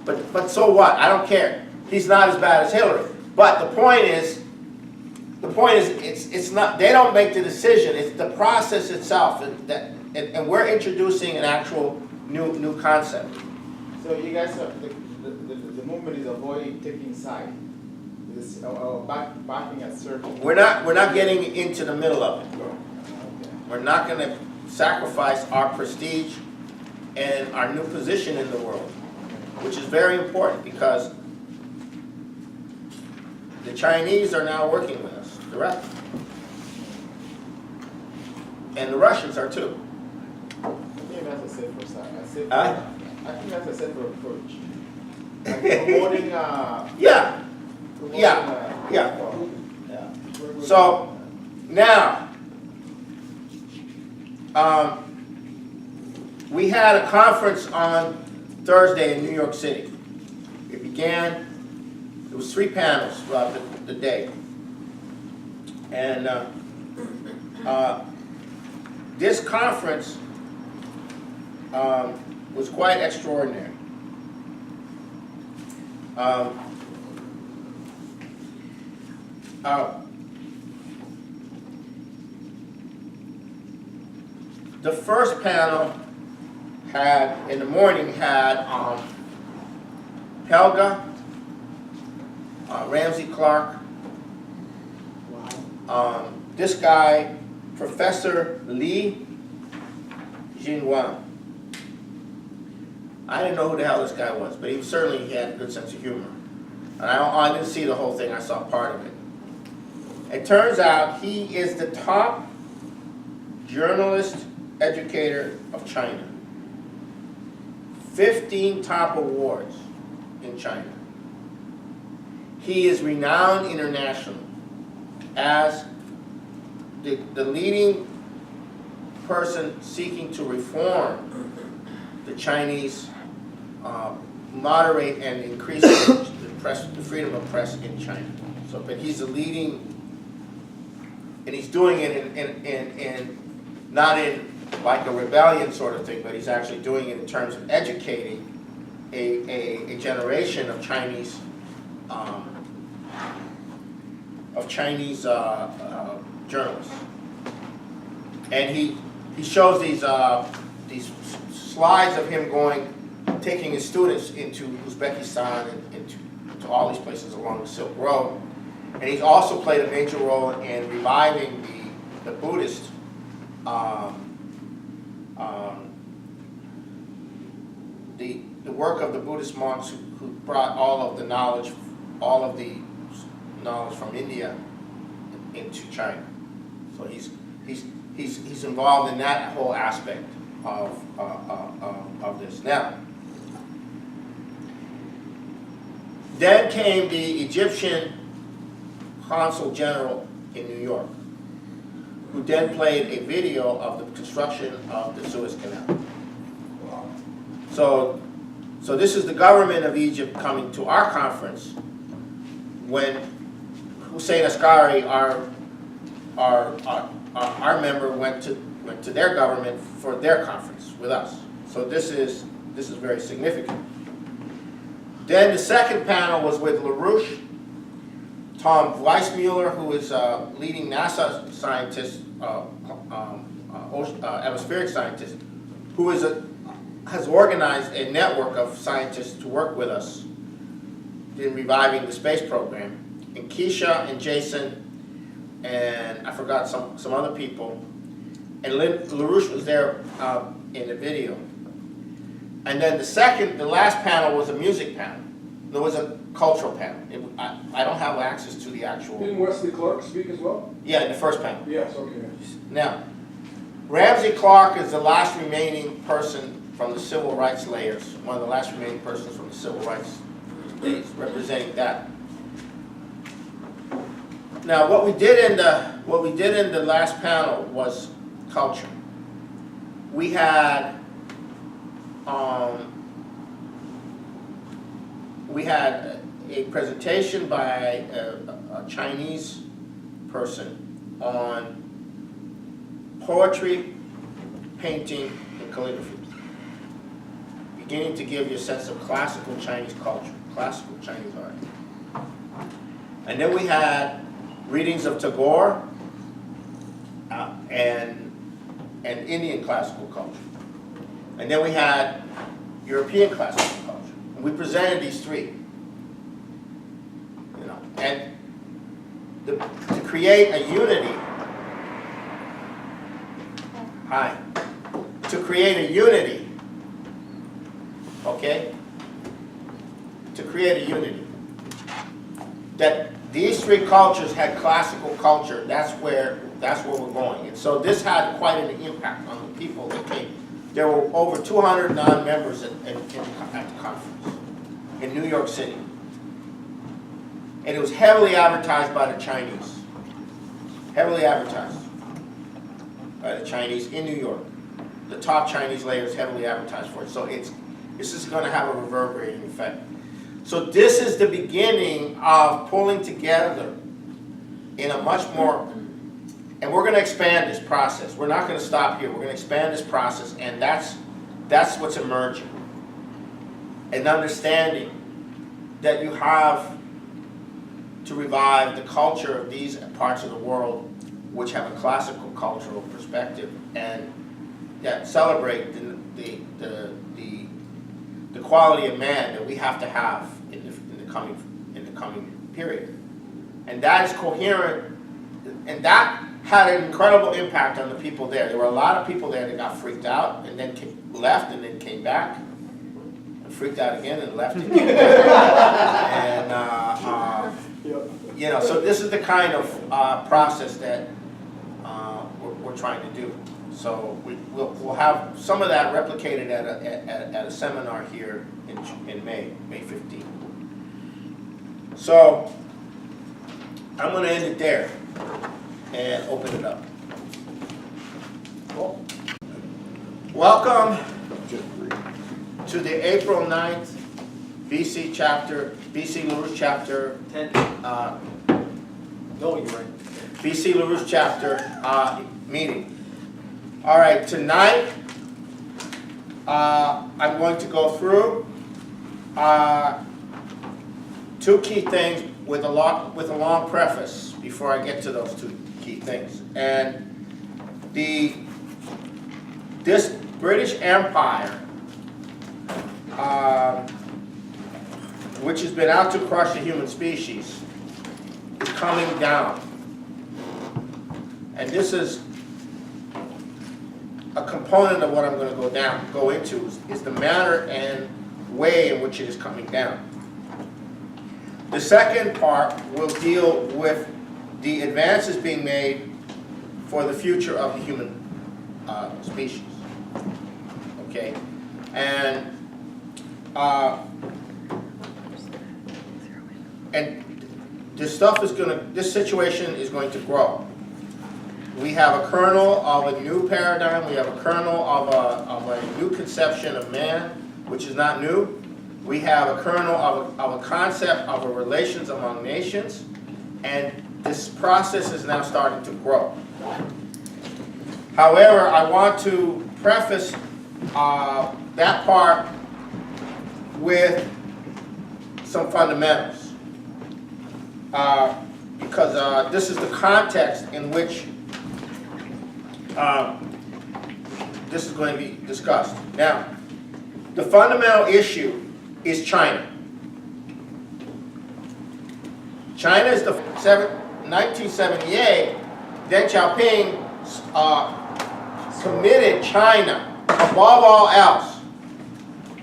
But so what? I don't care. He's not as bad as Hillary. But the point is, it's not. They don't make the decision. It's the process itself, and we're introducing an actual new concept. So you guys are, the movement is avoiding taking side. This backing a certain. We're not getting into the middle of it. Okay. We're not going to sacrifice our prestige and our new position in the world, which is very important because the Chinese are now working with us directly. And the Russians are too. I think that's a safer side. Huh? I think that's a safer approach. Like promoting, Yeah. promoting, Yeah. yeah. So now, we had a conference on Thursday in New York City. It began. It was 3 panels throughout the day, and this conference was quite extraordinary. The first panel in the morning had Helga, Ramsey Clark, this guy, Professor Li Jinwan. I didn't know who the hell this guy was, but he certainly had a good sense of humor. And I didn't see the whole thing, I saw part of it. It turns out he is the top journalist educator of China. 15 top awards in China. He is renowned internationally as the leading person seeking to reform the Chinese, moderate and increase the freedom of press in China. So, but he's the leading, and he's doing it in not in like a rebellion sort of thing, but he's actually doing it in terms of educating a generation of Chinese journalists. And he shows these slides of him taking his students into Uzbekistan and into all these places along the Silk Road. And he's also played a major role in reviving the Buddhist the work of the Buddhist monks who brought all of the knowledge from India into China. So he's involved in that whole aspect of this. Now, then came the Egyptian Consul General in New York, who then played a video of the construction of the Suez Canal. So this is the government of Egypt coming to our conference when Hussein Asghari, our member, went to their government for their conference with us. So this is very significant. Then the second panel was with LaRouche, Tom Weissmuller, who is a leading NASA scientist, atmospheric scientist, who has organized a network of scientists to work with us in reviving the space program. And Keisha and Jason, and I forgot some other people. And LaRouche was there in the video. And then the last panel was a music panel. There was a cultural panel. I don't have access to the actual. Didn't Wesley Clark speak as well? Yeah, in the first panel. Yes, okay. Now, Ramsey Clark is the last remaining person from the civil rights layers, one of the last remaining persons from the civil rights days, representing that. Now, what we did in the last panel was culture. We had a presentation by a Chinese person on poetry, painting, and calligraphy, beginning to give you a sense of classical Chinese culture, classical Chinese art. And then we had readings of Tagore and Indian classical culture. And then we had European classical culture. And we presented these three. And to create a unity, okay? To create a unity. That these three cultures had classical culture, that's where we're going. And so this had quite an impact on the people that came. There were over 200 non-members at the conference in New York City. And it was heavily advertised by the Chinese. Heavily advertised by the Chinese in New York. The top Chinese layers heavily advertised for it. So this is going to have a reverberating effect. So this is the beginning of pulling together in a much more, and we're going to expand this process. We're not going to stop here. We're going to expand this process, and that's what's emerging. An understanding that you have to revive the culture of these parts of the world which have a classical cultural perspective and that celebrate the quality of man that we have to have in the coming period. And that is coherent, and that had an incredible impact on the people there. There were a lot of people there that got freaked out and then left and then came back and freaked out again and left and came back. And so this is the kind of process that we're trying to do. So we'll have some of that replicated at a seminar here in May 15th. So I'm going to end it there and open it up. Cool. Welcome to the April 9th BC LaRouche chapter 10. No, you're right. BC LaRouche chapter meeting. All right, tonight I'm going to go through two key things with a long preface before I get to those two key things. And this British Empire, which has been out to crush the human species, is coming down. And this is a component of what I'm going to go into is the manner and way in which it is coming down. The second part will deal with the advances being made for the future of the human species. Okay, and this situation is going to grow. We have a kernel of a new paradigm. We have a kernel of a new conception of man, which is not new. We have a kernel of a concept of a relations among nations, and this process is now starting to grow. However, I want to preface that part with some fundamentals, because this is the context in which this is going to be discussed. Now, the fundamental issue is China. China is 1978, Deng Xiaoping committed China, above all else,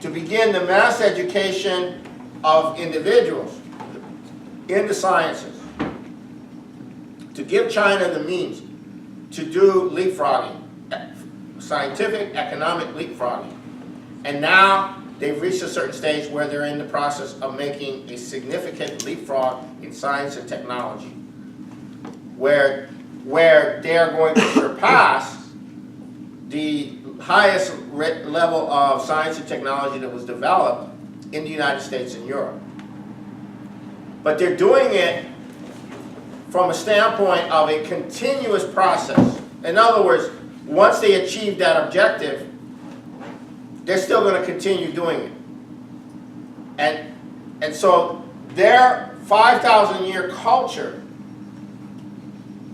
to begin the mass education of individuals in the sciences, to give China the means to do leapfrogging, scientific, economic leapfrogging. And now they've reached a certain stage where they're in the process of making a significant leapfrog in science and technology, where they're going to surpass the highest level of science and technology that was developed in the United States and Europe. But they're doing it from a standpoint of a continuous process. In other words, once they achieve that objective, they're still going to continue doing it. And so their 5,000-year culture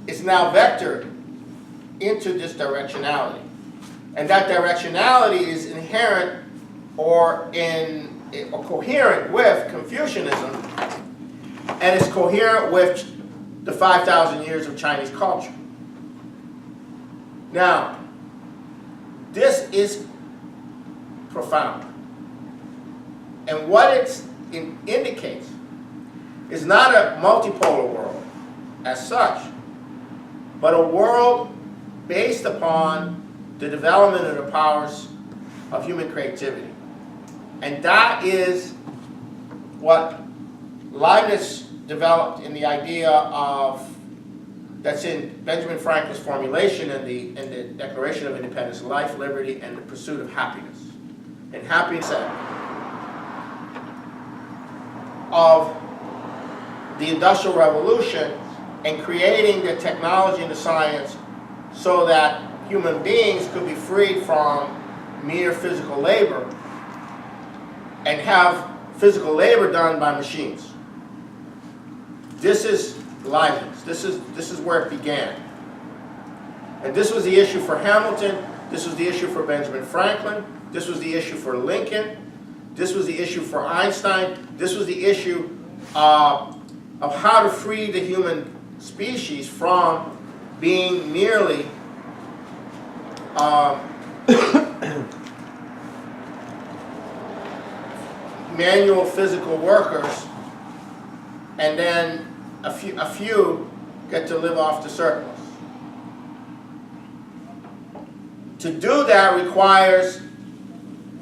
is now vectored into this directionality. And that directionality is inherent or coherent with Confucianism, and it's coherent with the 5,000 years of Chinese culture. Now, this is profound. And what it indicates is not a multipolar world as such, but a world based upon the development of the powers of human creativity. And that is what Leibniz developed in the idea of, that's in Benjamin Franklin's formulation in the Declaration of Independence, life, liberty, and the pursuit of happiness. And happiness of the Industrial Revolution and creating the technology and the science so that human beings could be freed from mere physical labor and have physical labor done by machines. This is Leibniz. This is where it began. And this was the issue for Hamilton. This was the issue for Benjamin Franklin. This was the issue for Lincoln. This was the issue for Einstein. This was the issue of how to free the human species from being merely manual physical workers, and then a few get to live off the surplus. To do that requires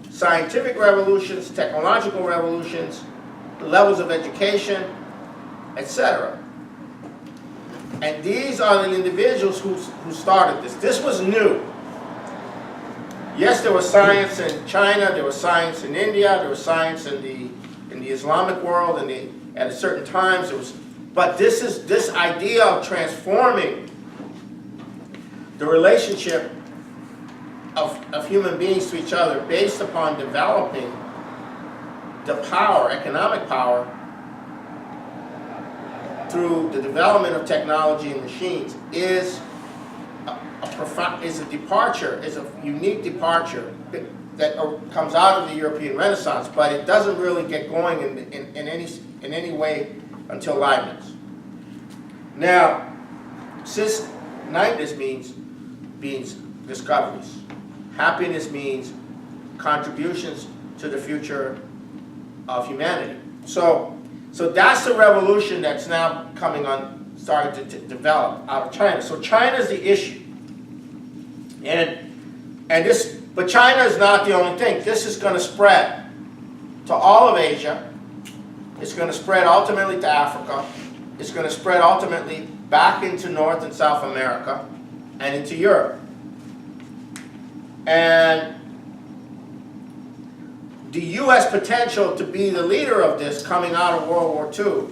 scientific revolutions, technological revolutions, levels of education, etc. And these are the individuals who started this. This was new. Yes, there was science in China, there was science in India, there was science in the Islamic world, and at certain times there was. But this idea of transforming the relationship of human beings to each other based upon developing the power, economic power, through the development of technology and machines is a departure, is a unique departure that comes out of the European Renaissance, but it doesn't really get going in any way until Leibniz. Now, since happiness means discoveries. Happiness means contributions to the future of humanity. So that's the revolution that's now starting to develop out of China. So China is the issue. But China is not the only thing. This is going to spread to all of Asia. It's going to spread ultimately to Africa. It's going to spread ultimately back into North and South America and into Europe. And the U.S. potential to be the leader of this coming out of World War II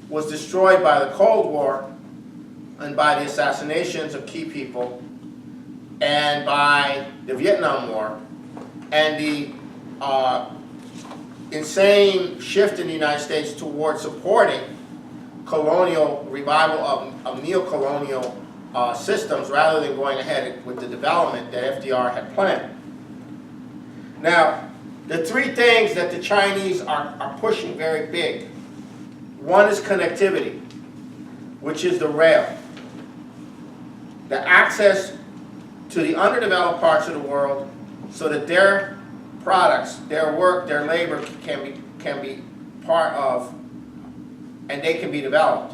was destroyed by the Cold War and by the assassinations of key people and by the Vietnam War and the insane shift in the United States towards supporting colonial revival of neo-colonial systems rather than going ahead with the development that FDR had planned. Now, the three things that the Chinese are pushing very big. One is connectivity, which is the rail. The access to the underdeveloped parts of the world so that their products, their work, their labor can be part of, and they can be developed.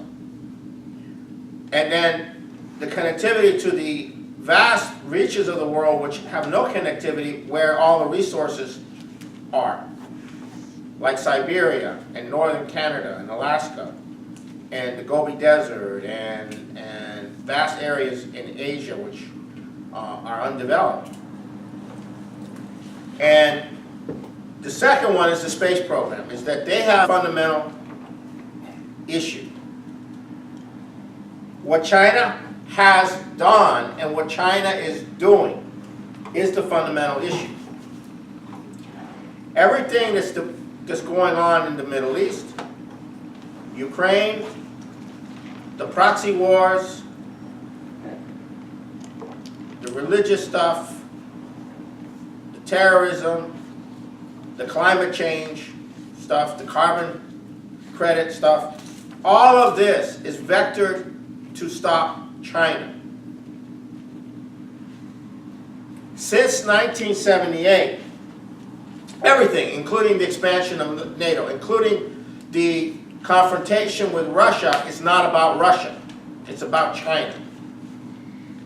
And then the connectivity to the vast reaches of the world which have no connectivity, where all the resources are, like Siberia and northern Canada and Alaska and the Gobi Desert and vast areas in Asia which are undeveloped. And the second one is the space program, is that they have a fundamental issue. What China has done and what China is doing is the fundamental issue. Everything that's going on in the Middle East, Ukraine, the proxy wars, the religious stuff, the terrorism, the climate change stuff, the carbon credit stuff, all of this is vectored to stop China. Since 1978, everything, including the expansion of NATO, including the confrontation with Russia, is not about Russia. It's about China.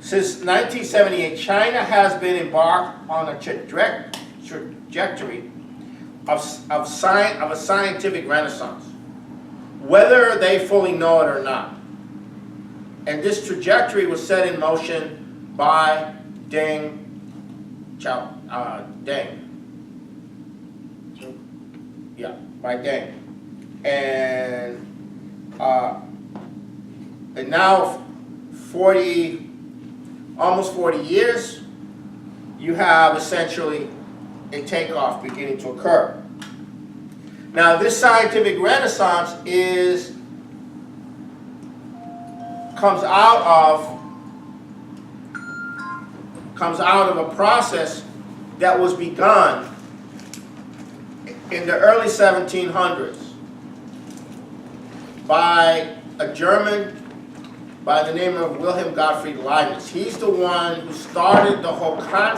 Since 1978, China has been embarked on a trajectory of a scientific renaissance, whether they fully know it or not. And this trajectory was set in motion by Deng. Yeah, by Deng. And now, almost 40 years, you have essentially a takeoff beginning to occur. Now, this scientific renaissance comes out of a process that was begun in the early 1700s by a German by the name of Wilhelm Gottfried Leibniz. He's the one who started the whole concept